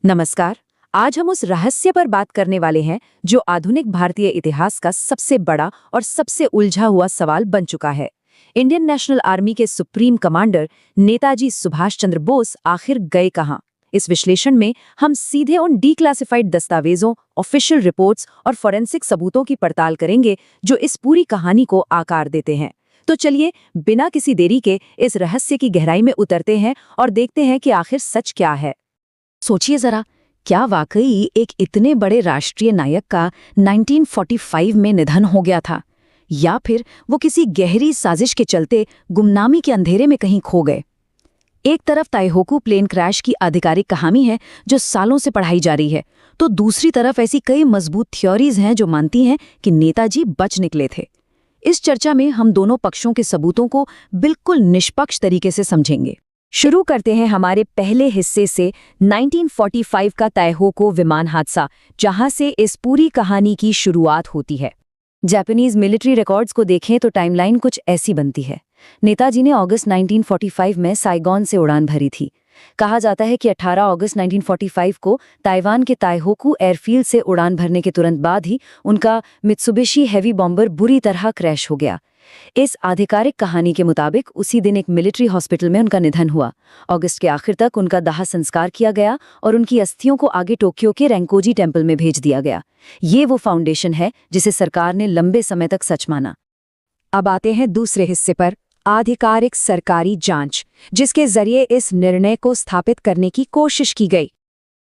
नमस्कार। आज हम उस रहस्य पर बात करने वाले हैं जो आधुनिक भारतीय इतिहास का सबसे बड़ा और सबसे उलझा हुआ सवाल बन चुका है। इंडियन नेशनल आर्मी के सुप्रीम कमांडर नेताजी सुभाष चंद्र बोस आखिर गए कहां? इस विश्लेषण में हम सीधे उन डीक्लासिफाइड दस्तावेजों, ऑफिशियल रिपोर्ट्स और फॉरेंसिक सबूतों की पड़ताल करेंगे जो इस पूरी कहानी को आकार देते हैं। तो चलिए बिना किसी देरी के इस रहस्य की गहराई में उतरते हैं और देखते हैं कि आखिर सच क्या है। सोचिए जरा, क्या वाकई एक इतने बड़े राष्ट्रीय नायक का 1945 में निधन हो गया था, या फिर वो किसी गहरी साजिश के चलते गुमनामी के अंधेरे में कहीं खो गए? एक तरफ ताइहोकू प्लेन क्रैश की आधिकारिक कहानी है जो सालों से पढ़ाई जा रही है, तो दूसरी तरफ ऐसी कई मजबूत थ्योरीज हैं जो मानती हैं कि नेताजी बच निकले थे। इस चर्चा में हम दोनों पक्षों के सबूतों को बिल्कुल निष्पक्ष तरीके से समझेंगे। शुरू करते हैं हमारे पहले हिस्से से, 1945 का ताइहोकू विमान हादसा, जहां से इस पूरी कहानी की शुरुआत होती है। जापानीज मिलिट्री रिकॉर्ड्स को देखें तो टाइमलाइन कुछ ऐसी बनती है। नेताजी ने अगस्त 1945 में साइगोन से उड़ान भरी थी। कहा जाता है कि 18 अगस्त 1945 को ताइवान के ताइहोकू एयरफील्ड से उड़ान भरने के तुरंत बाद ही उनका मित्सुबिशी हेवी बॉम्बर बुरी तरह क्रैश हो गया। इस आधिकारिक कहानी के मुताबिक उसी दिन एक मिलिट्री हॉस्पिटल में उनका निधन हुआ। अगस्त के आखिर तक उनका दाह संस्कार किया गया और उनकी अस्थियों को आगे टोक्यो के रेंकोजी टेम्पल में भेज दिया गया। ये वो फाउंडेशन है जिसे सरकार ने लंबे समय तक सच माना। अब आते हैं दूसरे हिस्से पर, आधिकारिक सरकारी जांच, जिसके जरिए इस निर्णय को स्थापित करने की कोशिश की गई।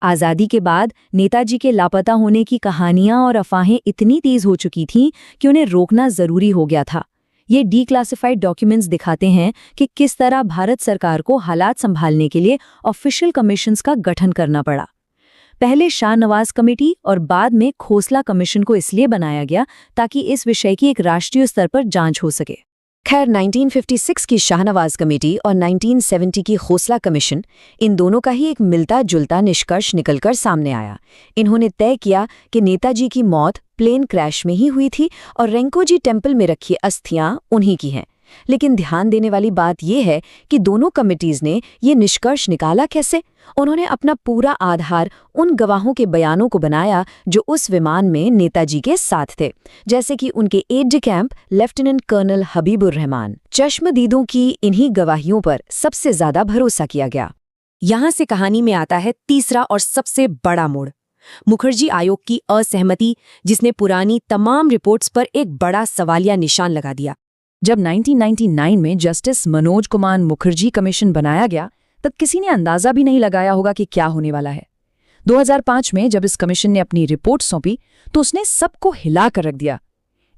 आज़ादी के बाद नेताजी के लापता होने की कहानियां और अफवाहें इतनी तेज हो चुकी थीं कि उन्हें रोकना जरूरी हो गया था। ये डीक्लासिफाइड डॉक्यूमेंट्स दिखाते हैं कि किस तरह भारत सरकार को हालात संभालने के लिए ऑफिशियल कमीशंस का गठन करना पड़ा। पहले शाहनवाज कमेटी और बाद में खोसला कमीशन को इसलिए बनाया गया ताकि इस विषय की एक राष्ट्रीय स्तर पर जांच हो सके। खैर, 1956 की शाहनवाज कमेटी और 1970 की खोसला कमीशन, इन दोनों का ही एक मिलता जुलता निष्कर्ष निकलकर सामने आया। इन्होंने तय किया कि नेताजी की मौत प्लेन क्रैश में ही हुई थी और रेंकोजी टेम्पल में रखी अस्थियां उन्हीं की हैं। लेकिन ध्यान देने वाली बात यह है कि दोनों कमिटीज ने ये निष्कर्ष निकाला कैसे? उन्होंने अपना पूरा आधार उन गवाहों के बयानों को बनाया जो उस विमान में नेताजी के साथ थे, जैसे कि उनके aide de camp lieutenant colonel Habibur Rahman. चश्मदीदों की इन्हीं गवाहियों पर सबसे ज्यादा भरोसा किया गया। यहाँ से कहानी में आता है तीसरा और सबसे बड़ा मोड़, मुखर्जी आयोग की असहमति, जिसने पुरानी तमाम रिपोर्ट्स पर एक बड़ा सवालिया निशान लगा दिया। जब 1999 में जस्टिस मनोज कुमार मुखर्जी कमीशन बनाया गया, तब किसी ने अंदाजा भी नहीं लगाया होगा कि क्या होने वाला है। 2005 में जब इस कमीशन ने अपनी रिपोर्ट सौंपी तो उसने सबको हिला कर रख दिया।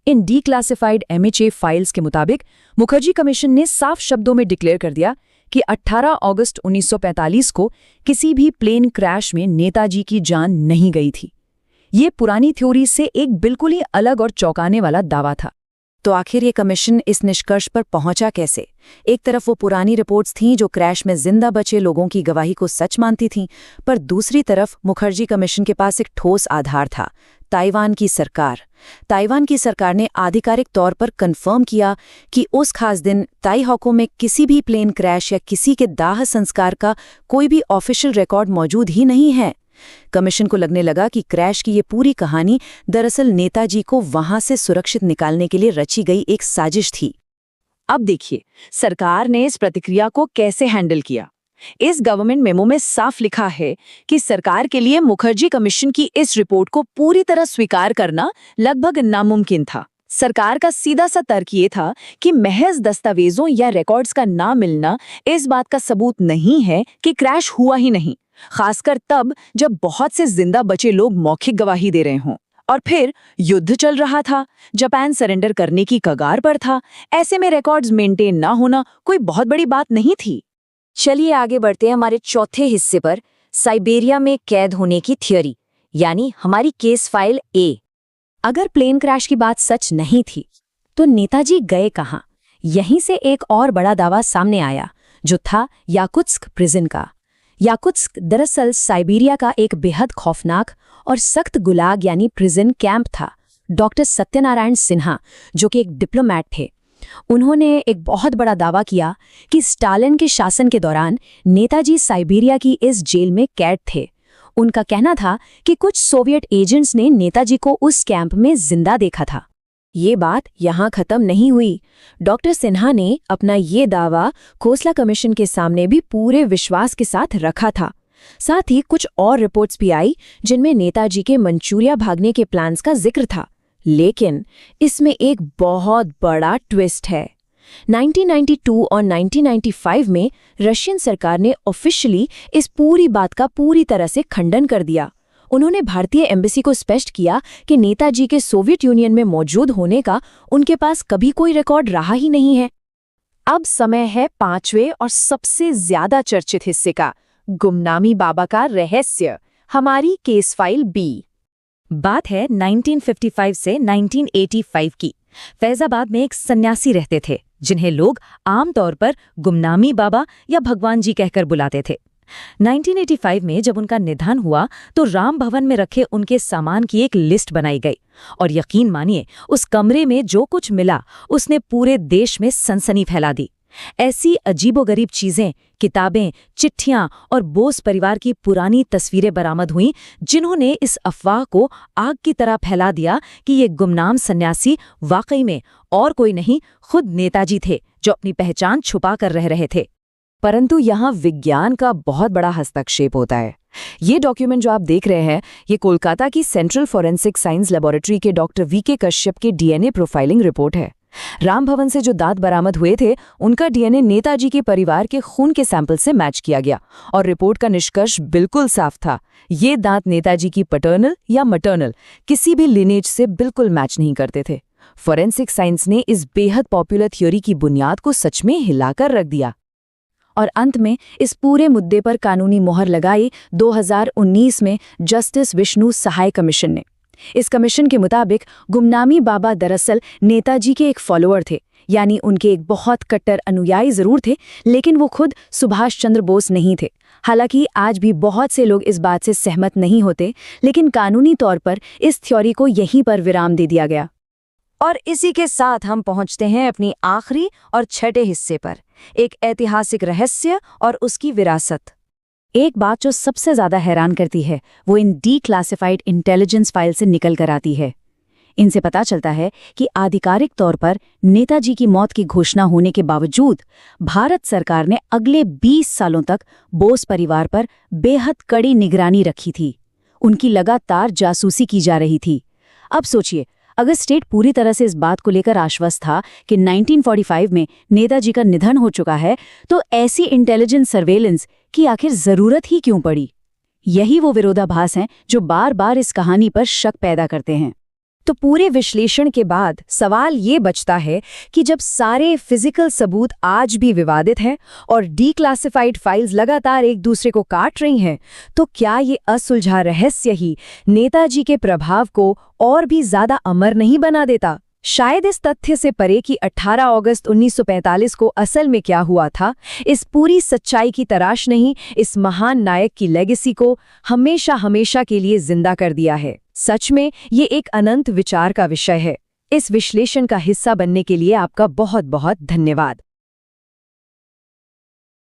इन डीक्लासिफाइड MHA फाइल्स के मुताबिक मुखर्जी कमीशन ने साफ शब्दों में डिक्लेयर कर दिया कि 18 अगस्त 1945 को किसी भी प्लेन क्रैश में नेताजी की जान नहीं गई थी। ये पुरानी थ्योरी से एक बिल्कुल ही अलग और चौंकाने वाला दावा था। तो आखिर ये कमीशन इस निष्कर्ष पर पहुंचा कैसे? एक तरफ वो पुरानी रिपोर्ट्स थीं जो क्रैश में जिंदा बचे लोगों की गवाही को सच मानती थीं, पर दूसरी तरफ मुखर्जी कमीशन के पास एक ठोस आधार था, ताइवान की सरकार। ताइवान की सरकार ने आधिकारिक तौर पर कंफर्म किया कि उस खास दिन ताइहोकू में किसी भी प्लेन क्रैश या किसी के दाह संस्कार का कोई भी ऑफिशियल रिकॉर्ड मौजूद ही नहीं है। कमीशन को लगने लगा कि क्रैश की ये पूरी कहानी दरअसल नेताजी को वहां से सुरक्षित निकालने के लिए रची गई एक साजिश थी। अब देखिए सरकार ने इस प्रतिक्रिया को कैसे हैंडल किया। इस गवर्नमेंट मेमो में साफ लिखा है कि सरकार के लिए मुखर्जी कमीशन की इस रिपोर्ट को पूरी तरह स्वीकार करना लगभग नामुमकिन था। सरकार का सीधा सा तर्क ये था कि महज दस्तावेजों या रिकॉर्ड्स का ना मिलना इस बात का सबूत नहीं है कि क्रैश हुआ ही नहीं, खासकर तब जब बहुत से जिंदा बचे लोग मौखिक गवाही दे रहे हों। और फिर युद्ध चल रहा था, जापान सरेंडर करने की कगार पर था। ऐसे में रिकॉर्ड्स मेंटेन ना होना कोई बहुत बड़ी बात नहीं थी। चलिए आगे बढ़ते हैं हमारे चौथे हिस्से पर, साइबेरिया में कैद होने की थ्योरी, यानी हमारी केस फाइल ए। अगर प्लेन क्रैश की बात सच नहीं थी तो नेताजी गए कहां? यहीं से एक और बड़ा दावा सामने आया, जो था याकुत्स्क प्रिजन का। याकुत्स्क दरअसल साइबेरिया का एक बेहद खौफनाक और सख्त गुलाग यानी प्रिजन कैंप था। डॉक्टर सत्यनारायण सिन्हा, जो कि एक डिप्लोमैट थे, उन्होंने एक बहुत बड़ा दावा किया कि स्टालिन के शासन के दौरान नेताजी साइबेरिया की इस जेल में कैद थे। उनका कहना था कि कुछ सोवियत एजेंट्स ने नेताजी को उस कैंप में जिंदा देखा था। ये बात यहाँ खत्म नहीं हुई। डॉक्टर सिन्हा ने अपना ये दावा खोसला कमीशन के सामने भी पूरे विश्वास के साथ रखा था। साथ ही कुछ और रिपोर्ट्स भी आई जिनमें नेताजी के मंचूरिया भागने के प्लान्स का जिक्र था। लेकिन इसमें एक बहुत बड़ा ट्विस्ट है। 1992 और 1995 में रशियन सरकार ने ऑफिशियली इस पूरी बात का पूरी तरह से खंडन कर दिया। उन्होंने भारतीय एम्बेसी को स्पष्ट किया कि नेताजी के सोवियत यूनियन में मौजूद होने का उनके पास कभी कोई रिकॉर्ड रहा ही नहीं है। अब समय है पांचवें और सबसे ज्यादा चर्चित हिस्से का, गुमनामी बाबा का रहस्य, हमारी केस फाइल बी। बात है 1955 से 1985 की। फैजाबाद में एक सन्यासी रहते थे जिन्हें लोग आमतौर पर गुमनामी बाबा या भगवान जी कहकर बुलाते थे। 1985 में जब उनका निधन हुआ तो राम भवन में रखे उनके सामान की एक लिस्ट बनाई गई और यकीन मानिए उस कमरे में जो कुछ मिला उसने पूरे देश में सनसनी फैला दी। ऐसी अजीबोगरीब चीजें, किताबें, चिट्ठियां और बोस परिवार की पुरानी तस्वीरें बरामद हुईं जिन्होंने इस अफवाह को आग की तरह फैला दिया कि ये गुमनाम सन्यासी वाकई में और कोई नहीं, खुद नेताजी थे जो अपनी पहचान छुपा कर रह रहे थे। परंतु यहाँ विज्ञान का बहुत बड़ा हस्तक्षेप होता है। ये डॉक्यूमेंट जो आप देख रहे हैं, ये कोलकाता की सेंट्रल फॉरेंसिक साइंस लेबोरेटरी के डॉक्टर वीके कश्यप की डीएनए प्रोफाइलिंग रिपोर्ट है। राम भवन से जो दांत बरामद हुए थे उनका डीएनए नेताजी के परिवार के खून के सैंपल से मैच किया गया और रिपोर्ट का निष्कर्ष बिल्कुल साफ था। ये दांत नेताजी की पैटर्नल या मैटर्नल किसी भी लिनेज से बिल्कुल मैच नहीं करते थे। फॉरेंसिक साइंस ने इस बेहद पॉपुलर थ्योरी की बुनियाद को सच में हिलाकर रख दिया। और अंत में इस पूरे मुद्दे पर कानूनी मोहर लगाई 2019 में जस्टिस विष्णु सहाय कमीशन ने। इस कमीशन के मुताबिक गुमनामी बाबा दरअसल नेताजी के एक फॉलोअर थे, यानी उनके एक बहुत कट्टर अनुयायी जरूर थे, लेकिन वो खुद सुभाष चंद्र बोस नहीं थे। हालांकि आज भी बहुत से लोग इस बात से सहमत नहीं होते, लेकिन कानूनी तौर पर इस थ्योरी को यहीं पर विराम दे दिया गया। और इसी के साथ हम पहुंचते हैं अपनी आखिरी और छठे हिस्से पर, एक ऐतिहासिक रहस्य और उसकी विरासत। एक बात जो सबसे ज्यादा हैरान करती है वो इन डीक्लासिफाइड इंटेलिजेंस फाइल से निकल कर आती है। इनसे पता चलता है कि आधिकारिक तौर पर नेताजी की मौत की घोषणा होने के बावजूद भारत सरकार ने अगले 20 सालों तक बोस परिवार पर बेहद कड़ी निगरानी रखी थी। उनकी लगातार जासूसी की जा रही थी। अब सोचिए, अगर स्टेट पूरी तरह से इस बात को लेकर आश्वस्त था कि 1945 में नेताजी का निधन हो चुका है, तो ऐसी इंटेलिजेंस सर्वेलेंस की आखिर जरूरत ही क्यों पड़ी? यही वो विरोधाभास हैं जो बार बार इस कहानी पर शक पैदा करते हैं। तो पूरे विश्लेषण के बाद सवाल ये बचता है कि जब सारे फिजिकल सबूत आज भी विवादित हैं और डीक्लासिफाइड फाइल्स लगातार एक दूसरे को काट रही हैं, तो क्या ये असुलझा रहस्य ही नेताजी के प्रभाव को और भी ज्यादा अमर नहीं बना देता? शायद इस तथ्य से परे कि 18 अगस्त 1945 को असल में क्या हुआ था, इस पूरी सच्चाई की तलाश नहीं इस महान नायक की लेगेसी को हमेशा हमेशा के लिए जिंदा कर दिया है। सच में ये एक अनंत विचार का विषय है। इस विश्लेषण का हिस्सा बनने के लिए आपका बहुत बहुत धन्यवाद।